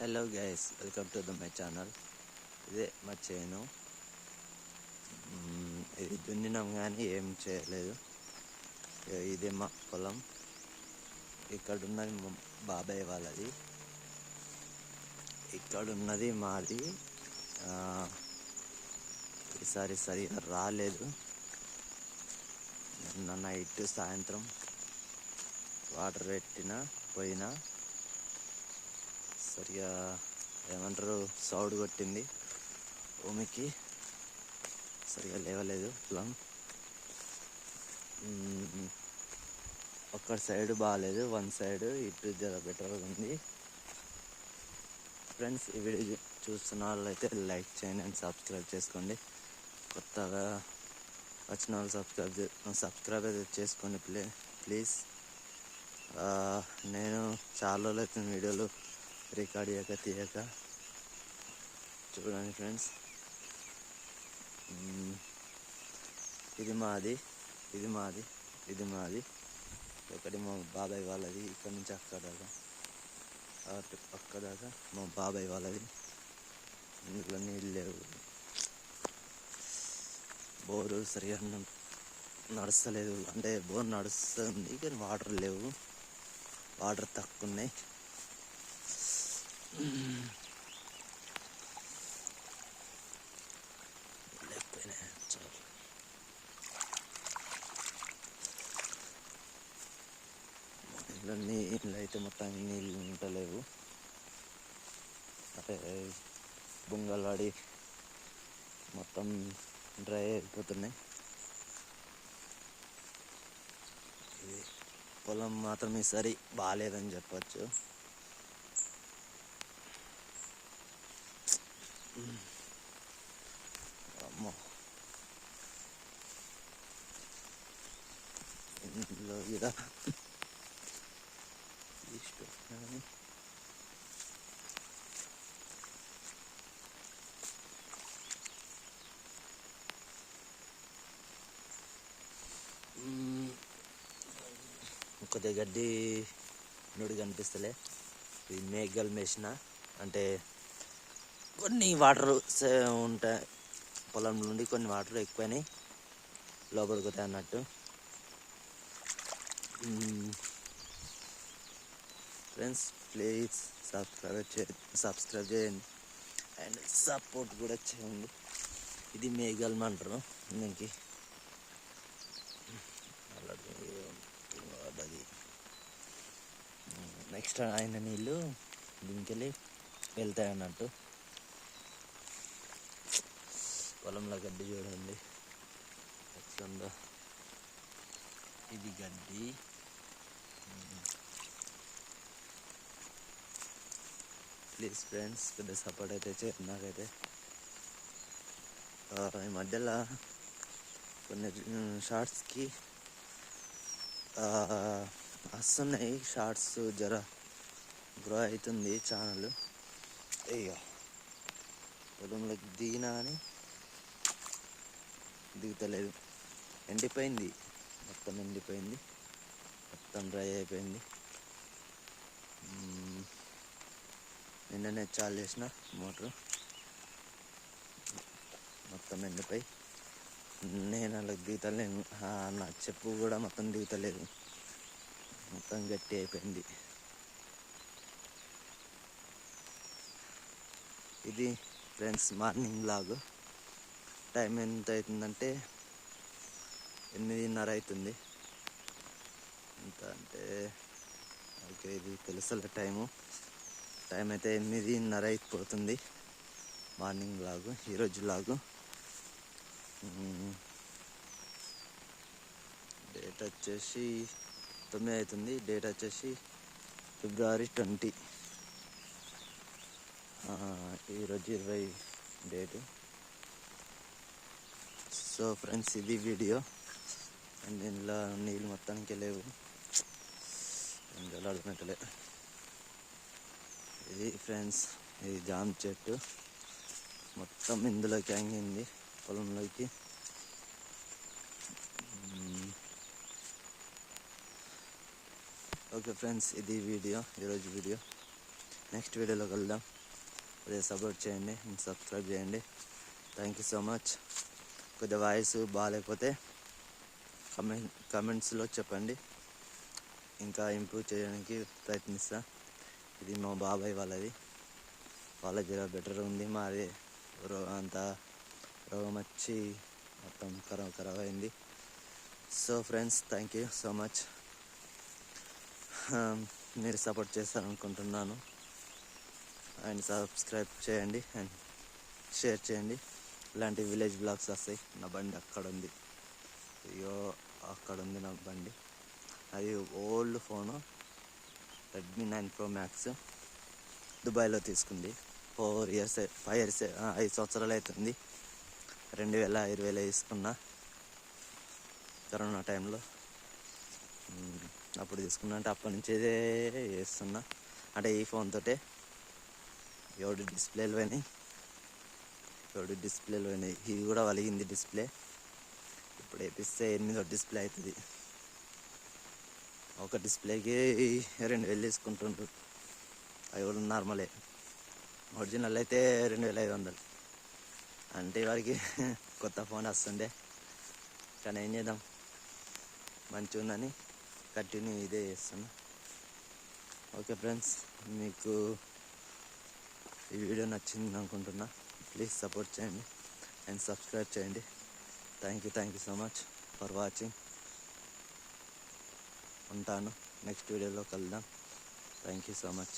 Hello guys, welcome to my channel. ఇదే మా చేను. ఇది దున్నినాం కానీ ఏం చేయలేదు. ఇదే మా పొలం. ఇక్కడ ఉన్నది మా బాబాయ్ వాళ్ళది, ఇక్కడ ఉన్నది మాది. ఈసారి సరిగా రాలేదు. నిన్న నైట్ సాయంత్రం వాటర్ పోయినా సరిగా ఏమంటారు సౌడ్ కొట్టింది, భూమికి సరిగా లేవలేదు పొలం. ఒక్క సైడ్ బాగాలేదు, వన్ సైడ్ ఇటు జర బెటర్గా ఉంది. ఫ్రెండ్స్, ఈ వీడియో చూస్తున్న వాళ్ళైతే లైక్ చేయండి అండ్ సబ్స్క్రైబ్ చేసుకోండి. కొత్తగా వచ్చిన వాళ్ళు సబ్స్క్రైబ్ అయితే చేసుకోండి ప్లీజ్. నేను చాలా రోజులు అవుతుంది వీడియోలు రికార్డ్ తీయక. చూడండి ఫ్రెండ్స్, ఇది మాది, ఇది మాది, ఇది మాది. ఒకటి మా బాబాయ్ వాళ్ళది. ఇక్కడ నుంచి అక్కడ దాకా మా బాబాయ్ వాళ్ళది. ఇందులో నీళ్ళు లేవు, బోరు సరిగా నడుస్తలేదు. అంటే బోర్ నడుస్తుంది కానీ వాటర్ లేవు, వాటర్ తక్కువ ఉన్నాయి. లేకపోయినాయి చాలు. నీళ్ళు అయితే మొత్తం నీళ్ళు ఉంటలేవు. అంటే బొంగలు పడి మొత్తం డ్రై అయిపోతున్నాయి. ఇది పొలం మాత్రం ఈసారి బాగాలేదని చెప్పచ్చు. అమ్మో, ఇందులో ఇలా తీసుకొచ్చినాను. కొద్దిగా గడ్డి నుడి కనిపిస్తలే. ఇది మేఘాలు మేసిన, అంటే కొన్ని వాటర్ ఉంటాయి పొలం నుండి, కొన్ని వాటర్ ఎక్కువైనాయి లోపలికి పోతాయి అన్నట్టు. ఫ్రెండ్స్, ప్లీజ్ సబ్స్క్రైబ్ చేయండి అండ్ సపోర్ట్ కూడా చేయండి. ఇది మేఘాలు అంటారు దీనికి. అది నెక్స్ట్ అయిన నీళ్ళు దీనికి వెళ్తాయి అన్నట్టు. పొలంలో గడ్డి చూడండి ఎట్లుందో. ఇది గడ్డి. ప్లీజ్ ఫ్రెండ్స్, పెద్ద సపోర్ట్ అయితే చేయండి నాకైతే. ఈ మధ్యలో కొన్ని షార్ట్స్కి వస్తున్నాయి. షార్ట్స్ జర గ్రో అవుతుంది ఛానల్. అయ్యో, పొలంలోకి దిగినా కానీ దిగుతలేదు. ఎండిపోయింది, మొత్తం ఎండిపోయింది, మొత్తం డ్రై అయిపోయింది. నిన్ననే చాలు చేసిన మోటారు, మొత్తం ఎండిపోయి నేను అలా దిగుతలేను. నా చెప్పు కూడా మొత్తం దిగుతలేదు, మొత్తం గట్టి అయిపోయింది. ఇది ఫ్రెండ్స్ మార్నింగ్ వ్లాగ్. టైం ఎంత అవుతుందంటే 8:30 అవుతుంది. ఎంత అంటే ఓకే, ఇది తెలుసలే టైం అయితే 8:30 అయిపోతుంది. మార్నింగ్ వ్లాగ్, ఈరోజు వ్లాగ్. డేట్ వచ్చేసి 9 అవుతుంది. డేట్ వచ్చేసి February 20. ఈరోజు 20 డేటు. సో ఫ్రెండ్స్, ఇది వీడియో. అండ్ దీనిలో నీళ్ళు మొత్తానికి లేవు, ఇందులో అర్థమవుతలే. ఇది ఫ్రెండ్స్, ఇది జామ చెట్టు మొత్తం ఇందులోకి హంగింది, పొలంలోకి. ఓకే ఫ్రెండ్స్, ఇది వీడియో, ఈరోజు వీడియో. నెక్స్ట్ వీడియోలో కలుద్దాం. అదే సపోర్ట్ చేయండి అండ్ సబ్స్క్రైబ్ చేయండి. Thank you so much. కొద్దిగా వాయిస్ బాగాలేకపోతే కమెంట్స్లో చెప్పండి, ఇంకా ఇంప్రూవ్ చేయడానికి ప్రయత్నిస్తా. ఇది మా బాబాయ్ వాళ్ళది, వాళ్ళ జర బెటర్ ఉంది. మాది అంతా రోగం వచ్చి మొత్తం ఖరాబ్ అయింది. So friends, thank you so much. మీరు సపోర్ట్ చేస్తారనుకుంటున్నాను. అండ్ సబ్స్క్రైబ్ చేయండి అండ్ షేర్ చేయండి. ఇలాంటి విలేజ్ బ్లాగ్స్ వస్తాయి. నా బండి అక్కడ ఉంది, అయ్యో అక్కడ ఉంది నా బండి. అది old phone, Redmi 9 Pro Max, దుబాయ్లో తీసుకుంది. 5 ఇయర్స్ 5 సంవత్సరాలు అవుతుంది. 2020లో తీసుకున్నా, కరోనా టైంలో. అప్పుడు తీసుకున్నా అంటే అప్పటి నుంచి ఇదే చేస్తున్నా. అంటే ఈ ఫోన్ తోటే 7 డిస్ప్లేలు పోయినాయి. ఇది కూడా వలిగింది డిస్ప్లే. ఇప్పుడు వేపిస్తే 8వ డిస్ప్లే అవుతుంది. ఒక డిస్ప్లేకి 2000 తీసుకుంటుండ్రు. అవి కూడా నార్మలే. ఒరిజినల్ అయితే 2500. అంటే వారికి కొత్త ఫోన్ వస్తుండే, కానీ ఏం చేద్దాం, మంచిగా ఉందని కంటిన్యూ ఇదే చేస్తున్నా. ఓకే ఫ్రెండ్స్, మీకు ఈ వీడియో నచ్చింది అనుకుంటున్నా. ప్లీజ్ సపోర్ట్ చేయండి అండ్ సబ్స్క్రైబ్ చేయండి. Thank you so much for watching. ఉంటాను, నెక్స్ట్ వీడియోలో కలుద్దాం. Thank you so much.